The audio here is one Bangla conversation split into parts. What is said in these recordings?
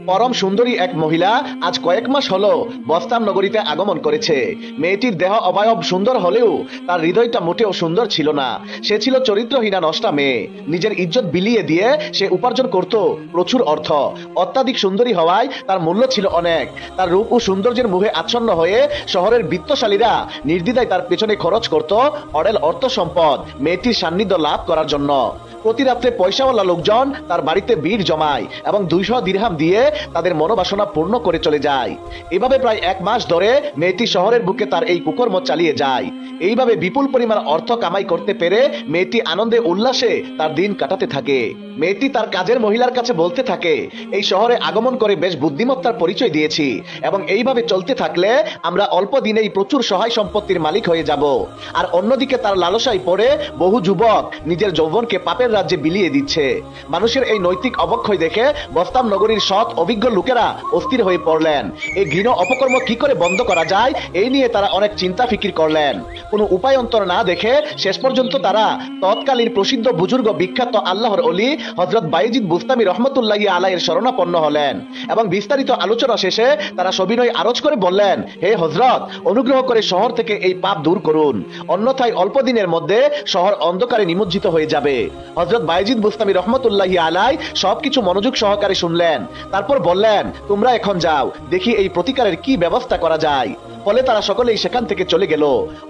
পরম সুন্দরী এক মহিলা আজ কয়েক মাস হলো বস্তাম নগরীতে আগমন করেছে। মেয়েটির দেহ অবয়ব সুন্দর হলেও তার হৃদয়টা মোটেও সুন্দর ছিল না। সে ছিল চরিত্রহীনা নষ্টা মেয়ে। নিজের ইজ্জত বিলিয়ে দিয়ে সে উপার্জন করত প্রচুর অর্থ। অত্যাধিক সুন্দরী হওয়ায় তার মূল্য ছিল অনেক। তার রূপ ও সৌন্দর্যের মুহে আচ্ছন্ন হয়ে শহরের বিত্তশালীরা নির্দ্বিধায় তার পেছনে খরচ করত অডেল অর্থ সম্পদ মেয়েটির সান্নিধ্য লাভ করার জন্য। প্রতি রাত্রে পয়সাওয়ালা লোকজন তার বাড়িতে ভিড় জমায় এবং 200 দিরহাম দিয়ে তাদের মনোবাসনা পূর্ণ করে চলে যায়। এভাবে প্রায় 1 মাস ধরে মেয়েটি শহরের বুকে তার এই কুকর্ম চালিয়ে যায়। এইভাবে বিপুল পরিমাণ অর্থ কামাই করতে পেরে মেয়েটি আনন্দে উল্লাসে তার দিন কাটাতে থাকে। মেয়েটি তার কাজের মহিলার কাছে বলতে থাকে, এই শহরে আগমন করে বেশ বুদ্ধিমত্তার পরিচয় দিয়েছি এবং এইভাবে চলতে থাকলে আমরা অল্প দিনেই প্রচুর সহায় সম্পত্তির মালিক হয়ে যাব। আর অন্যদিকে তার লালসায় পড়ে বহু যুবক নিজের যৌবনকে পাপের রাজ্যে বিলিয়ে দিচ্ছে। মানুষের এই নৈতিক অবক্ষয় দেখে বস্তাম নগরীর সৎ অভিজ্ঞ লোকেরা অস্থির হয়ে পড়লেন। এই ঘৃণ অপকর্ম কি করে বন্ধ করা যায় এই নিয়ে তারা অনেক চিন্তা ফিকির করলেন। কোনো উপায় অন্তর না দেখে শেষ পর্যন্ত তারা তৎকালীন প্রসিদ্ধ বুজুর্গ বিখ্যাত আল্লাহর অলি হযরত বাইজিদ বুস্তামি রহমতুল্লাহি আলাইহির শরণাপন্ন হলেন এবং বিস্তারিত আলোচনা শেষে তারা সবিনয় আরজ করে বললেন, হে হযরত, অনুগ্রহ করে শহর থেকে এই পাপ দূর করুন, অন্যথায় অল্প দিনের মধ্যে শহর অন্ধকারে নিমজ্জিত হয়ে যাবে। হযরত বাইজিদ বুস্তামি রহমতুল্লাহি আলাই সবকিছু মনোযোগ সহকারে শুনলেন। তারপর বললেন, তোমরা এখন যাও, দেখি এই প্রতিকারের কি ব্যবস্থা করা যায়। ফলে তারা সকলেই সেখান থেকে চলে গেল।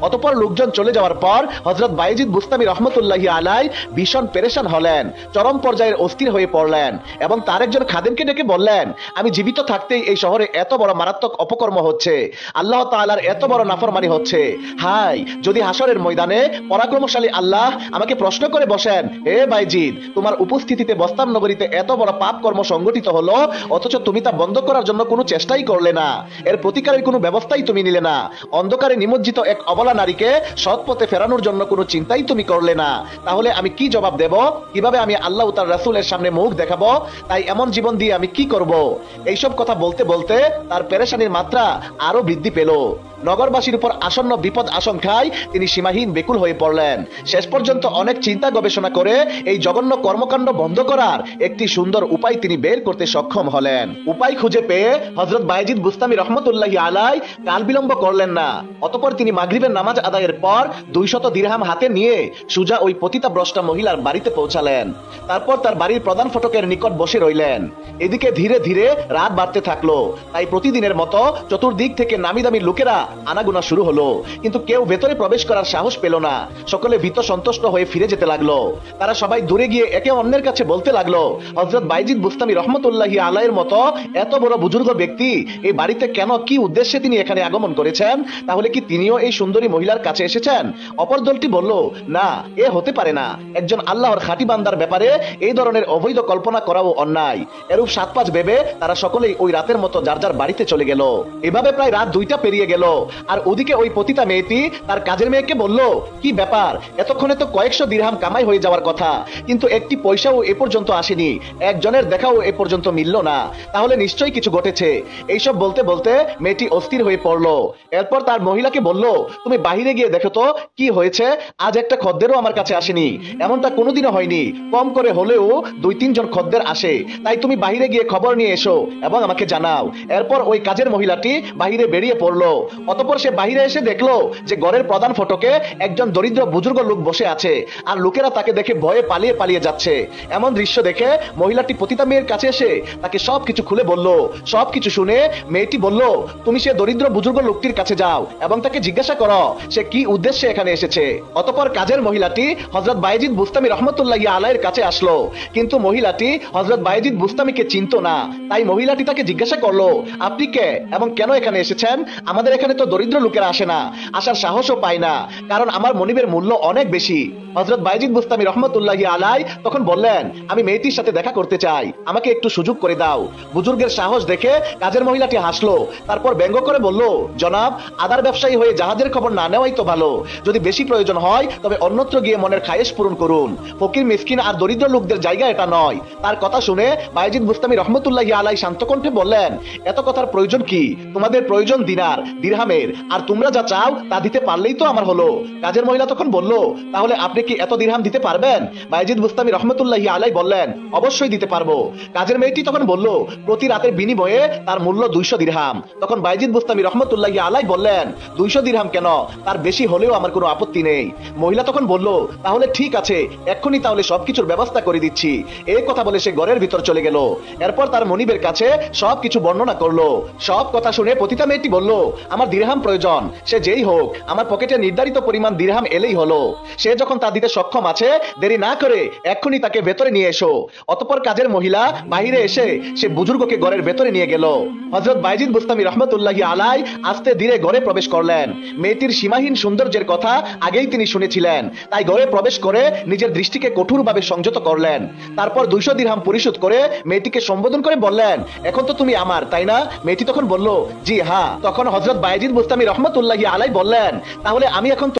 অতঃপর লোকজন চলে যাওয়ার পর হযরত বাইজিদ বুস্তামি রহমতুল্লাহি আলাই ভীষণ পেরেশান হলেন, চরম পর্যায়ের অস্থির হয়ে পড়লেন এবং তার একজন খাদেমকে ডেকে বললেন, আমি জীবিত থাকতেই এই শহরে এত বড় মারাত্মক অপকর্ম হচ্ছে, আল্লাহ তাআলার এত বড় নাফরমানি হচ্ছে। হায়, যদি হাসরের ময়দানে পরাক্রমশালী আল্লাহ আমাকে প্রশ্ন করে বসেন, হে বাইজিদ, তোমার উপস্থিতিতে বস্তাম নগরীতে এত বড় পাপ কর্ম সংগঠিত হলো, অথচ তুমি তা বন্ধ করার জন্য কোনো চেষ্টাই করলে না, এর প্রতিকারের কোনো ব্যবস্থাই তুমি নিলে না, অন্ধকারে নিমজ্জিত এক অবলা নারীকে সৎ পথে ফেরানোর জন্য কোনো চিন্তাই তুমি করলে না, তাহলে আমি কি জবাব দেব? কিভাবে আমি আল্লাহ ও তার রাসূলের সামনে মুখ দেখাবো? তাই এমন জীবন দিয়ে আমি কি করব? এইসব কথা বলতে বলতে তার পেরেশানির মাত্রা আরো বৃদ্ধি পেল। নগরবাসীর উপর আসন্ন বিপদ আশঙ্কায় তিনি সীমাহীন বেকুল হয়ে পড়লেন। শেষ পর্যন্ত অনেক চিন্তা গবেষণা করে এই জঘন্য কর্মকাণ্ড বন্ধ করার একটি সুন্দর উপায় তিনি বের করতে সক্ষম হলেন। উপায় খুঁজে পেয়ে হযরত বাইজিদ বুস্তামি রহমতুল্লাহি আলাই কাল বিলম্ব করলেন না। অতঃপর তিনি মাগরিবের নামাজ আদায়ের পর 200 দিরহাম হাতে নিয়ে সুজা ওই পতিতা ভ্রষ্টা মহিলার বাড়িতে পৌঁছালেন। তারপর তার বাড়ির প্রধান ফটকের নিকট বসে রইলেন। এদিকে ধীরে ধীরে রাত বাড়তে থাকলো। তাই প্রতিদিনের মতো চতুর্দিক থেকে নামি দামি লোকেরা আনাগোনা শুরু হলো, কিন্তু কেউ ভেতরে প্রবেশ করার সাহস পেল না। সকলে ভীত সন্তুষ্ট হয়ে ফিরে যেতে লাগলো। তারা সবাই দূরে গিয়ে একে অন্যের কাছে বলতে লাগলো, হযরত বাইজিদ বুস্তামি রহমতুল্লাহি আলাইহির মতো এত বড় বুজুর্গ ব্যক্তি এই বাড়িতে কেন, কি উদ্দেশ্যে তিনি এখানে আগমন করেছেন? তাহলে কি তিনিও এই সুন্দরী মহিলার কাছে এসেছেন? অপর দলটি বলল, না, এ হতে পারে না, একজন আল্লাহর খাঁটি বান্দার ব্যাপারে এই ধরনের অবৈধ কল্পনা করাও অন্যায়। এরূপ 7-5 ভেবে তারা সকলেই ওই রাতের মতো যার যার বাড়িতে চলে গেল। এভাবে প্রায় রাত 2টা পেরিয়ে গেল। আর ওদিকে ওই পতিতা মেয়েটি তার কাজের মেয়েকে বলল, কি ব্যাপার, এতক্ষণে তো কয়েকশো দিরহাম কামাই হয়ে যাওয়ার কথা, কিন্তু একটি পয়সাও এ পর্যন্ত আসেনি, একজনের দেখাও এ পর্যন্ত মিলল না, তাহলে নিশ্চয়ই কিছু ঘটেছে। এইসব বলতে বলতে মেয়েটি অস্থির হয়ে পড়লো। এরপর তার মহিলাকে বলল, তুমি বাহিরে গিয়ে দেখো তো কি হয়েছে, আজ একটা খদ্দেরও আমার কাছে আসেনি, এমনটা কোনোদিনও হয়নি, কম করে হলেও 2-3 জন খদ্দের আসে, তাই তুমি বাহিরে গিয়ে খবর নিয়ে এসো এবং আমাকে জানাও। এরপর ওই কাজের মহিলাটি বাহিরে বেরিয়ে পড়লো। অতঃপর সে বাহিরে এসে দেখলো যে ঘরের প্রধান ফটকে একজন দরিদ্র বুজুর্গ লোক বসে আছে, আর লোকেরা তাকে দেখে ভয়ে পালিয়ে পালিয়ে যাচ্ছে। এমন দৃশ্য দেখে মহিলাটি পতিতা মেয়ের কাছে এসে তাকে সবকিছু খুলে বলল। সবকিছু শুনে মেয়েটি বলল, তুমি সে দরিদ্র বুজুর্গ লোকটির কাছে যাও এবং তাকে জিজ্ঞাসা করো সে কি উদ্দেশ্যে এখানে এসেছে। অতঃপর কাজের মহিলাটি হযরত বাইজিদ বুস্তামি রহমতুল্লাহি আলাইহির কাছে আসলো, কিন্তু মহিলাটি হযরত বাইজিদ বুস্তামিকে চিনতো না। তাই মহিলাটি তাকে জিজ্ঞাসা করলো, আপনি কে এবং কেন এখানে এসেছেন? আমাদের এখানে তো দরিদ্র লোকেরা আসে না, আসার সাহসও পায় না, কারণ আমার মনিবের মূল্য অনেক বেশি। হযরত বাইজিদ বুস্তামি রহমতুল্লাহি আলাই তখন বললেন, আমি মেয়েটির সাথে দেখা করতে চাই, আমাকে একটু সুযোগ করে দাও। বুজুর্গের সাহস দেখে কাজের মহিলাটি হাসলো, তারপর ব্যঙ্গ করে বলল, জনাব, আদার ব্যবসায়ী হয়ে জাহাজের খবর না নেওয়াই তো ভালো। যদি বেশি প্রয়োজন হয় তবে অন্যত্র গিয়ে মনের খায়েশ পূরণ করুন। ফকির, মিসকিন আর দরিদ্র লোকদের জায়গা এটা নয়। তার কথা শুনে বায়েজিদ বুস্তামি রহমতুল্লাহি আলাই শান্ত কণ্ঠে বললেন, এত কথার প্রয়োজন কি? তোমাদের প্রয়োজন দিনার, দিরহামের, আর তোমরা যা চাও তা দিতে পারলেই তো আমার হলো। কাজের মহিলা তখন বলল, তাহলে আপনি কি এত দিরহাম দিতে পারবেন? বায়েজিদ বুস্তামি রহমতুল্লাহি আলাই বললেন, অবশ্যই দিতে পারবো। কাজের মেয়েটি তখন বলল, প্রতি রাতের বিনিময়ে তার মূল্য 200 দিরহাম। তখন বায়েজিদ বুস্তামি রহমতুল্লাহি আলাই বললেন, 200 দিরহাম কেন, তার বেশি হলেও আমার কোনো আপত্তি নেই। মহিলা তখন বলল, তাহলে ঠিক আছে, এক্ষুনি তাহলে সবকিছুর ব্যবস্থা করে দিচ্ছি। এই কথা বলে সে ঘরের ভিতর চলে গেল। এরপর তার মনিবের কাছে সবকিছু বর্ণনা করলো। সব কথা শুনে পতিতা মেয়েটি বলল, আমার দিরহাম প্রয়োজন, সে যেই হোক, আমার পকেটে নির্ধারিত পরিমাণ দিরহাম এলেই হলো। সে যখন তা দিতে সক্ষম আছে, দেরি না করে এক্ষুনি তাকে ভেতরে নিয়ে এসো। অতঃপর কাজের মহিলা বাহিরে এসে সে বুজুর্গকে ঘরের ভেতরে নিয়ে গেল। হযরত বায়েজিদ বুস্তামি রহমতুল্লাহি আলাই আস্তে ধীরে ঘরে প্রবেশ করলেন। মেয়েটির সীমাহীন সৌন্দর্যের কথা আগেই তিনি শুনেছিলেন, তাই ঘরে প্রবেশ করে নিজের দৃষ্টিকে কঠোরভাবে সংযত করলেন। তারপর 200 দিরহাম পরিশোধ করে মেয়েটিকে সম্বোধন করে বললেন, এখন তো তুমি আমার, তাই না? মেয়েটি তখন বলল, জি হ্যাঁ। তখন হযরত বায়েজিদ বুস্তামি রহমতুল্লাহি আলাই বললেন, তাহলে আমি এখন